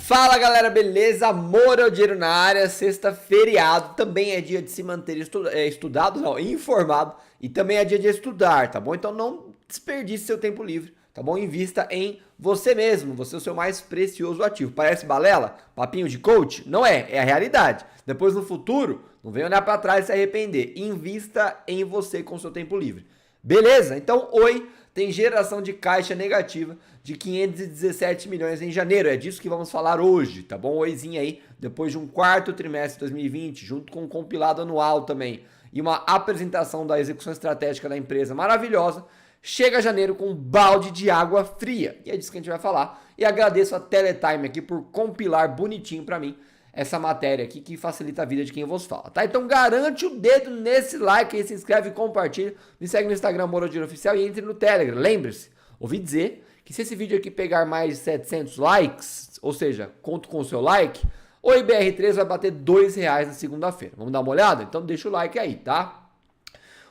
Fala galera, beleza? Moura Dinheiro na área, sexta feriado, também é dia de se manter estudado, não, informado, e também é dia de estudar, tá bom? Então não desperdice seu tempo livre, tá bom? Invista em você mesmo, você é o seu mais precioso ativo. Parece balela? Papinho de coach? Não é, é a realidade. Depois no futuro, não venha olhar para trás e se arrepender. Invista em você com o seu tempo livre. Beleza? Então, Oi tem geração de caixa negativa de 517 milhões em janeiro. É disso que vamos falar hoje, tá bom? Oizinho aí, depois de um quarto trimestre de 2020, junto com um compilado anual também e uma apresentação da execução estratégica da empresa maravilhosa, chega janeiro com um balde de água fria. E é disso que a gente vai falar. E agradeço a Teletime aqui por compilar bonitinho para mim essa matéria aqui que facilita a vida de quem vos fala, tá? Então garante o dedo nesse like aí, se inscreve e compartilha. Me segue no Instagram, Moura Dinheiro Oficial, e entre no Telegram. Lembre-se, ouvi dizer que se esse vídeo aqui pegar mais de 700 likes, ou seja, conto com o seu like, o IBR3 vai bater R$2 na segunda-feira. Vamos dar uma olhada? Então deixa o like aí, tá?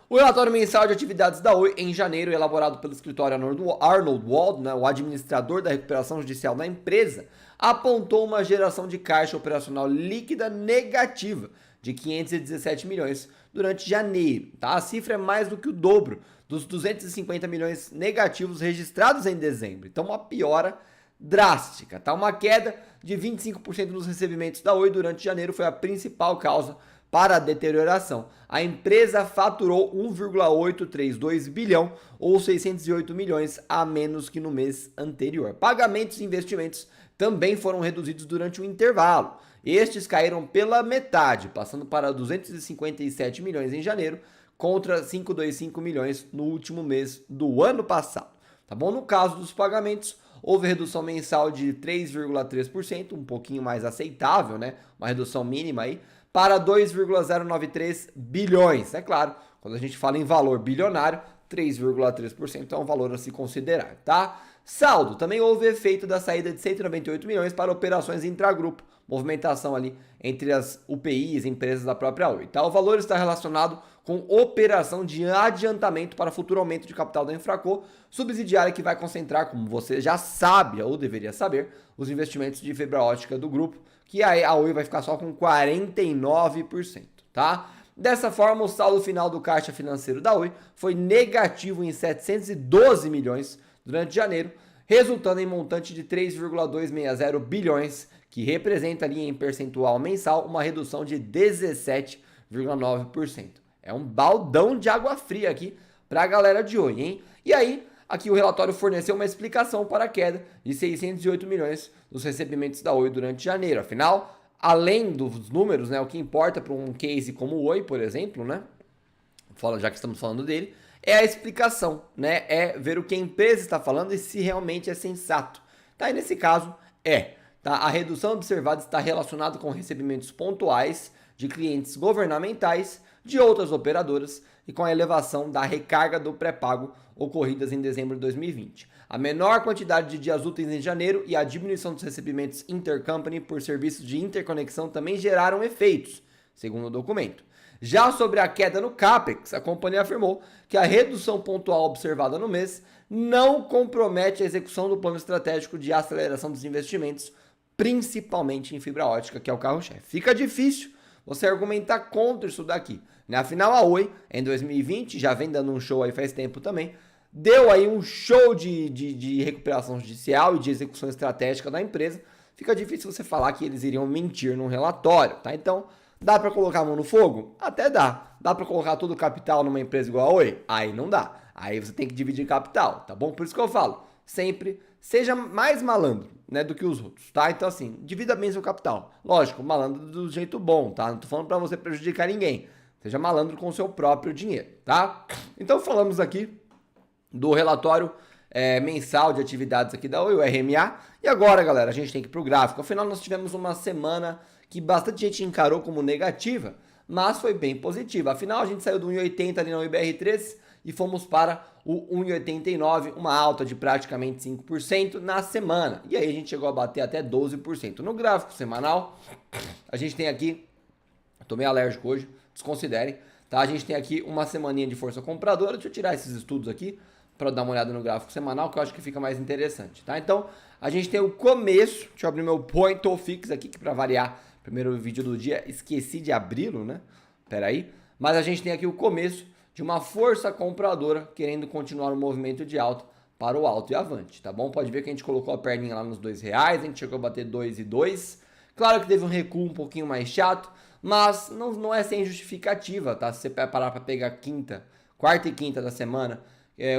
O relatório mensal de atividades da Oi em janeiro, elaborado pelo escritório Arnold Wald, né, o administrador da recuperação judicial da empresa, apontou uma geração de caixa operacional líquida negativa de 517 milhões durante janeiro. Tá? A cifra é mais do que o dobro dos 250 milhões negativos registrados em dezembro. Então, uma piora drástica. Tá? Uma queda de 25% nos recebimentos da Oi durante janeiro foi a principal causa para a deterioração. A empresa faturou 1,832 bilhão ou 608 milhões a menos que no mês anterior. Pagamentos e investimentos também foram reduzidos durante o intervalo. Estes caíram pela metade, passando para 257 milhões em janeiro contra 525 milhões no último mês do ano passado. Tá bom? No caso dos pagamentos, houve redução mensal de 3,3%, um pouquinho mais aceitável, né? Uma redução mínima aí, para 2,093 bilhões. É claro, quando a gente fala em valor bilionário, 3,3% é um valor a se considerar, tá? Saldo, também houve efeito da saída de 198 milhões para operações intragrupo, movimentação ali entre as UPIs, empresas da própria Oi. Tá? O valor está relacionado com operação de adiantamento para futuro aumento de capital da Infraco, subsidiária que vai concentrar, como você já sabe ou deveria saber, os investimentos de fibra ótica do grupo, que aí a Oi vai ficar só com 49%, tá? Dessa forma, o saldo final do caixa financeiro da Oi foi negativo em 712 milhões durante janeiro, resultando em montante de 3,260 bilhões, que representa ali em percentual mensal uma redução de 17,9%. É um baldão de água fria aqui para a galera de Oi, hein? E aí, aqui o relatório forneceu uma explicação para a queda de 608 milhões dos recebimentos da Oi durante janeiro. Afinal, além dos números, né, o que importa para um case como o Oi, por exemplo, né, já que estamos falando dele, é a explicação, né, é ver o que a empresa está falando e se realmente é sensato. Tá? E nesse caso, tá? A redução observada está relacionada com recebimentos pontuais de clientes governamentais de outras operadoras e com a elevação da recarga do pré-pago ocorridas em dezembro de 2020. A menor quantidade de dias úteis em janeiro e a diminuição dos recebimentos intercompany por serviços de interconexão também geraram efeitos, segundo o documento. Já sobre a queda no CAPEX, a companhia afirmou que a redução pontual observada no mês não compromete a execução do plano estratégico de aceleração dos investimentos, principalmente em fibra ótica, que é o carro-chefe. Fica difícil você argumentar contra isso daqui. Afinal, a Oi, em 2020, já vem dando um show aí faz tempo também, deu aí um show de recuperação judicial e de execução estratégica da empresa. Fica difícil você falar que eles iriam mentir num relatório, tá? Então, dá para colocar a mão no fogo? Até dá. Dá para colocar todo o capital numa empresa igual a Oi? Aí não dá. Aí você tem que dividir capital, tá bom? Por isso que eu falo, sempre seja mais malandro, né, do que os outros, tá? Então assim, divida bem seu capital. Lógico, malandro do jeito bom, tá? Não tô falando para você prejudicar ninguém. Seja malandro com o seu próprio dinheiro, tá? Então falamos aqui do relatório mensal de atividades aqui da Oi, o RMA. E agora, galera, a gente tem que ir pro gráfico. Afinal, nós tivemos uma semana que bastante gente encarou como negativa, mas foi bem positiva. Afinal, a gente saiu do 1,80 ali no IBR3 e fomos para o 1,89, uma alta de praticamente 5% na semana. E aí a gente chegou a bater até 12%. No gráfico semanal, a gente tem aqui, tô meio alérgico hoje, desconsiderem, tá? A gente tem aqui uma semaninha de força compradora. Deixa eu tirar esses estudos aqui para dar uma olhada no gráfico semanal, que eu acho que fica mais interessante, tá? Então, a gente tem o começo, deixa eu abrir meu point ou fix aqui, que para variar, primeiro vídeo do dia, esqueci de abri-lo, né? Pera aí. Mas a gente tem aqui o começo de uma força compradora querendo continuar o movimento de alta para o alto e avante, tá bom? Pode ver que a gente colocou a perninha lá nos R$2, a gente chegou a bater 2,2. Claro que teve um recuo um pouquinho mais chato, mas não é sem justificativa, tá? Se você parar para pegar quarta e quinta da semana,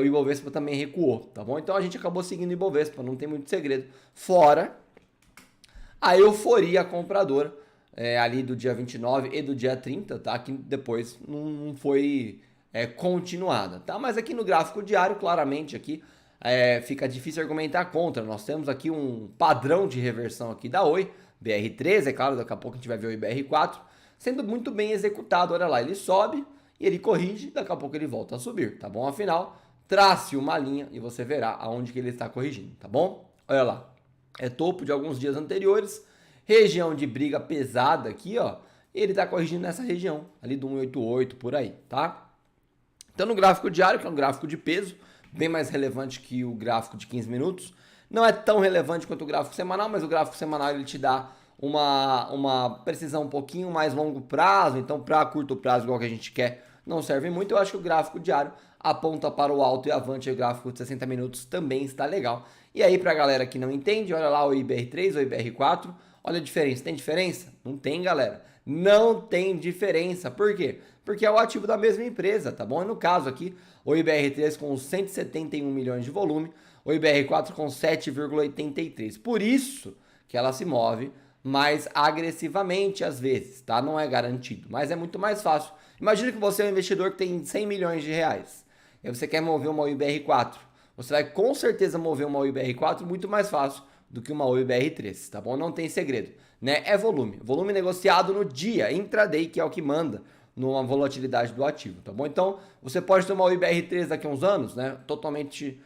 o Ibovespa também recuou, tá bom? Então a gente acabou seguindo o Ibovespa, não tem muito segredo. Fora a euforia compradora ali do dia 29 e do dia 30, tá? Que depois não foi continuada, tá? Mas aqui no gráfico diário, claramente aqui, fica difícil argumentar contra. Nós temos aqui um padrão de reversão aqui da Oi, BR3, é claro, daqui a pouco a gente vai ver o IBR4, sendo muito bem executado. Olha lá, ele sobe e ele corrige, daqui a pouco ele volta a subir, tá bom? Afinal, trace uma linha e você verá aonde que ele está corrigindo, tá bom? Olha lá, é topo de alguns dias anteriores, região de briga pesada aqui, ó, ele está corrigindo nessa região, ali do 188 por aí, tá? Então no gráfico diário, que é um gráfico de peso, bem mais relevante que o gráfico de 15 minutos, não é tão relevante quanto o gráfico semanal, mas o gráfico semanal ele te dá uma precisão um pouquinho mais longo prazo, então para curto prazo, igual que a gente quer, não serve muito. Eu acho que o gráfico diário aponta para o alto e avante, o gráfico de 60 minutos também está legal. E aí para a galera que não entende, olha lá o IBR3, o IBR4, olha a diferença. Tem diferença? Não tem, galera. Não tem diferença. Por quê? Porque é o ativo da mesma empresa, tá bom? E no caso aqui, o IBR3 com 171 milhões de volume, o IBR4 com 7,83. Por isso que ela se move mais agressivamente às vezes, tá? Não é garantido, mas é muito mais fácil. Imagina que você é um investidor que tem 100 milhões de reais e você quer mover uma IBR4. Você vai com certeza mover uma IBR4 muito mais fácil do que uma IBR3, tá bom? Não tem segredo, né? É volume. Volume negociado no dia, intraday, que é o que manda numa volatilidade do ativo, tá bom? Então, você pode ter uma IBR3 daqui a uns anos, né? Totalmente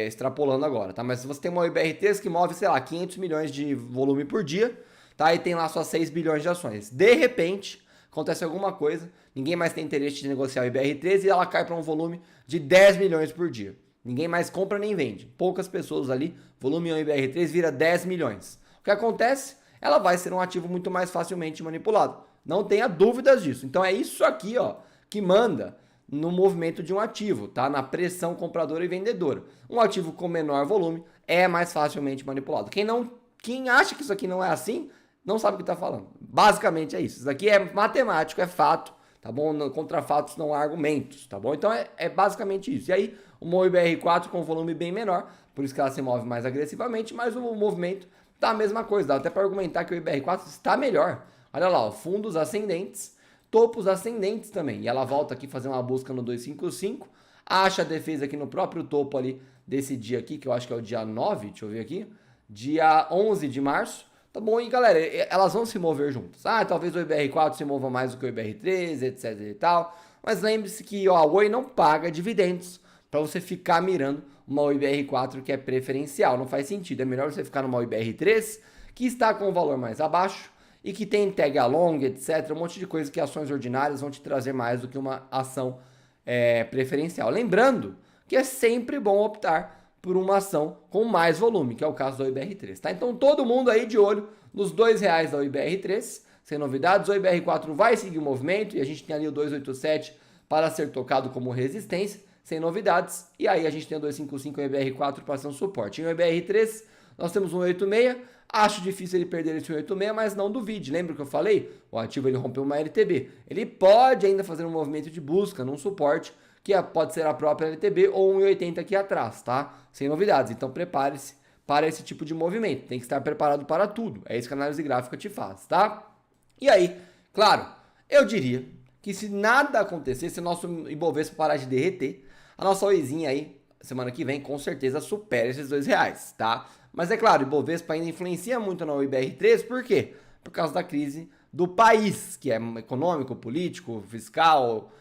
extrapolando agora, tá? Mas se você tem uma IBR3 que move, sei lá, 500 milhões de volume por dia, tá? E tem lá só 6 bilhões de ações. De repente, acontece alguma coisa, ninguém mais tem interesse de negociar o IBR3 e ela cai para um volume de 10 milhões por dia. Ninguém mais compra nem vende. Poucas pessoas ali, volume 1 IBR3 vira 10 milhões. O que acontece? Ela vai ser um ativo muito mais facilmente manipulado. Não tenha dúvidas disso. Então é isso aqui, ó, que manda no movimento de um ativo, tá? Na pressão compradora e vendedora. Um ativo com menor volume é mais facilmente manipulado. Quem acha que isso aqui não é assim, não sabe o que está falando. Basicamente é isso. Isso aqui é matemático, é fato, tá bom? Contra fatos não há argumentos, tá bom? Então é basicamente isso. E aí, uma IBR4 com volume bem menor, por isso que ela se move mais agressivamente, mas o movimento tá a mesma coisa. Dá até para argumentar que o IBR4 está melhor. Olha lá, ó, fundos ascendentes, topos ascendentes também. E ela volta aqui fazer uma busca no 255, acha a defesa aqui no próprio topo ali desse dia aqui, que eu acho que é o dia 9, deixa eu ver aqui, dia 11 de março. Tá bom? E galera, elas vão se mover juntas. Talvez o IBR4 se mova mais do que o IBR3, etc e tal. Mas lembre-se que a Oi não paga dividendos para você ficar mirando uma IBR4 que é preferencial. Não faz sentido. É melhor você ficar numa IBR3 que está com o valor mais abaixo e que tem tag along, etc. Um monte de coisa que ações ordinárias vão te trazer mais do que uma ação preferencial. Lembrando que é sempre bom optar por uma ação com mais volume, que é o caso da IBR3, tá? Então todo mundo aí de olho nos R$2 da IBR3, sem novidades. O IBR4 vai seguir o movimento e a gente tem ali o 287 para ser tocado como resistência, sem novidades. E aí a gente tem o 255 e o IBR4 para ser um suporte. Em o IBR3 nós temos um 186, acho difícil ele perder esse 186, mas não duvide. Lembra que eu falei? O ativo ele rompeu uma LTB. Ele pode ainda fazer um movimento de busca num suporte, que pode ser a própria LTB ou 1,80 aqui atrás, tá? Sem novidades. Então prepare-se para esse tipo de movimento. Tem que estar preparado para tudo. É isso que a análise gráfica te faz, tá? E aí, claro, eu diria que se nada acontecer, se o nosso Ibovespa parar de derreter, a nossa Oizinha aí, semana que vem, com certeza supera esses R$2, tá? Mas é claro, o Ibovespa ainda influencia muito na IBR3, por quê? Por causa da crise do país, que é econômico, político, fiscal,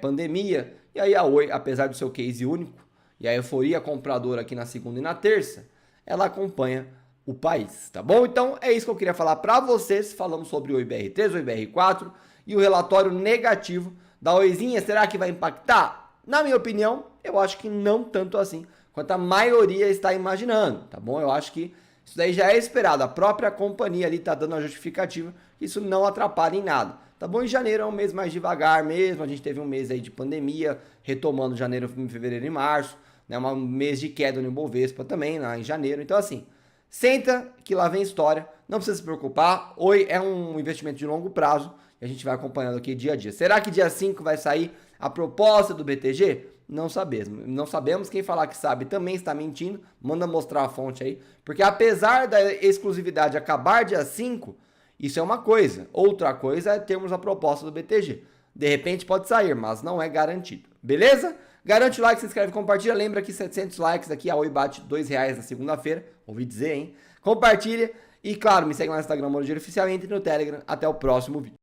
pandemia. E aí a Oi, apesar do seu case único e a euforia compradora aqui na segunda e na terça, ela acompanha o país, tá bom? Então é isso que eu queria falar para vocês. Falamos sobre o IBR3, o IBR4 e o relatório negativo da Oizinha. Será que vai impactar? Na minha opinião, eu acho que não tanto assim quanto a maioria está imaginando, tá bom? Eu acho que isso daí já é esperado. A própria companhia ali está dando a justificativa que isso não atrapalha em nada. Tá bom? Em janeiro é um mês mais devagar mesmo. A gente teve um mês aí de pandemia, retomando janeiro, fevereiro e março. Né? Um mês de queda no Ibovespa também, né? Em janeiro. Então, assim, senta que lá vem história. Não precisa se preocupar. Oi é um investimento de longo prazo e a gente vai acompanhando aqui dia a dia. Será que dia 5 vai sair a proposta do BTG? Não sabemos. Não sabemos. Quem falar que sabe também está mentindo. Manda mostrar a fonte aí. Porque apesar da exclusividade acabar dia 5, isso é uma coisa. Outra coisa é termos a proposta do BTG. De repente pode sair, mas não é garantido. Beleza? Garante o like, se inscreve, compartilha. Lembra que 700 likes aqui, a Oi bate R$2 na segunda-feira. Ouvi dizer, hein? Compartilha. E claro, me segue lá no Instagram, Moro Dinheiro Oficial, e entre no Telegram. Até o próximo vídeo.